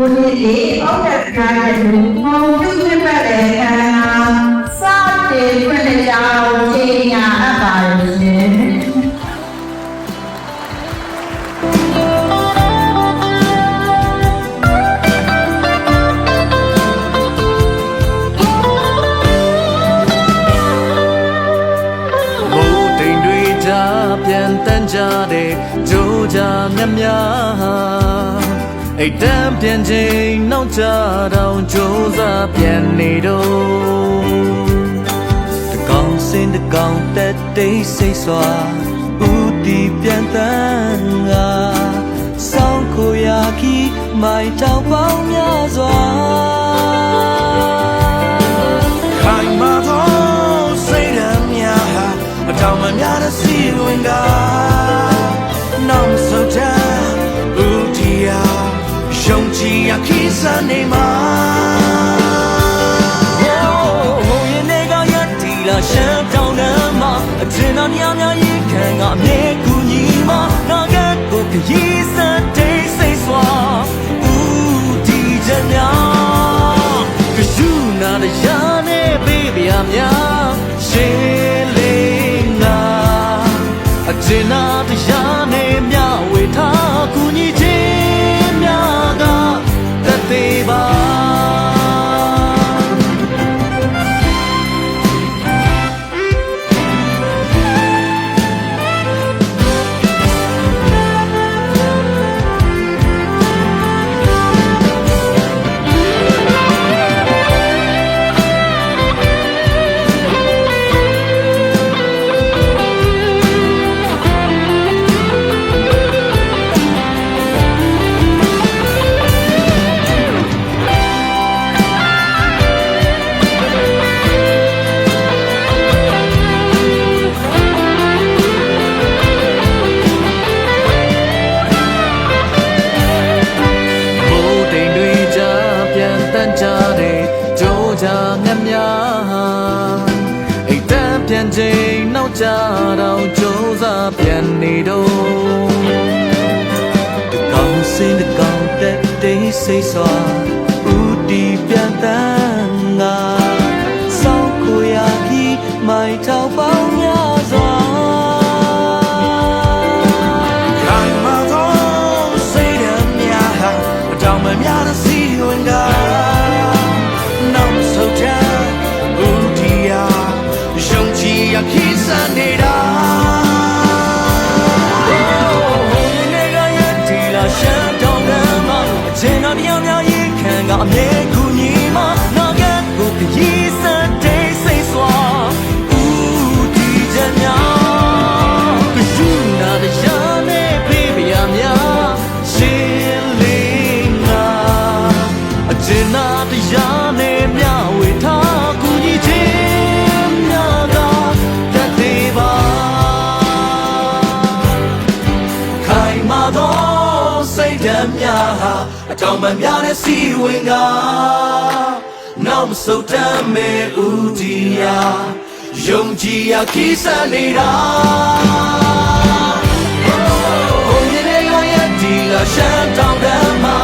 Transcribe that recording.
你奥特卡的路，我就是不来看，啥子不来叫这样阿爸是。တန်ကြတဲ့ကြိုးကြမြတ်များအိတ်တမ်းပြန်ချိန်နောက်ကြတော့ကြိုးစားပြန်နေတော့တကောင်စင်တကောင်တက်တိတ်စိတ်စွာဦးတီပြန်တန်းငါစောင်းကိုရာခီမိုင်တောင်ပေါင်းများစွာခိုင်မာသောစိတ်ဓာတ်များအတောင်မများတဲ့စီဝင်ကနောက်ဆိုတဲ့ဦးတီယာယုံကြည်ရခီးစနေမှာဟိုရင်နေကရတီလာရှမ်းတောင်ထဲမှာအထင်တော်များများရေခံကအမြဲကူညီမှာနာကကိုခရီးစတဲ့စိတ်စွာဦးတီချက်များကရှုနာတဲ့ရနဲ့ပေးပြများရှင်းလေးငါအကျဉ်းနာတရားနဲ့မြဝေထားကူညီခြင်းများကတသေးပါပြန်ချိန်နောက်ကြတော့ကြိုးစားပြန်နေတော့တကောင်စင်တကောင်တက်တိတ်စိတ်စွာဦးတီပြန်တန်းငါစောင်းကိုရာခီမိုင်ထောင်ပေါင်းများစွာခိုင်မာသောစိတ်ဓာတ်များအတောင်မများတဲ့စီဝင်ကနောက်ဆုံးတဲ့ဦးတီယာယုံကြည်ရခီးစနေတာဟိုရင်နေကရတီလာရှမ်းတောင်ထဲမှာအချိန်တော်များများရေခံကအမြဲကူညီမှာနာကကိုခရီးစတဲ့စိတ်စွာဦးတီချက်များကရှုနာတဲ့ရနဲ့ပေးပြများရှင်းလေးငါအကျဉ်းနာတရားနဲ့မြဝေထားကူညီခြင်းများကတသေးပါခိုင်မာသောစိတ်ဓာတ်များဟာအတောင်ပံများတဲ့စီဝင်ကနောက်မဆုတ်တမ်းမဲ့ဦးတီယာယုံကြည်ရခီးစနေတာဟိုရင်နေကရတီလာရှမ်းတောင်ထဲမှာ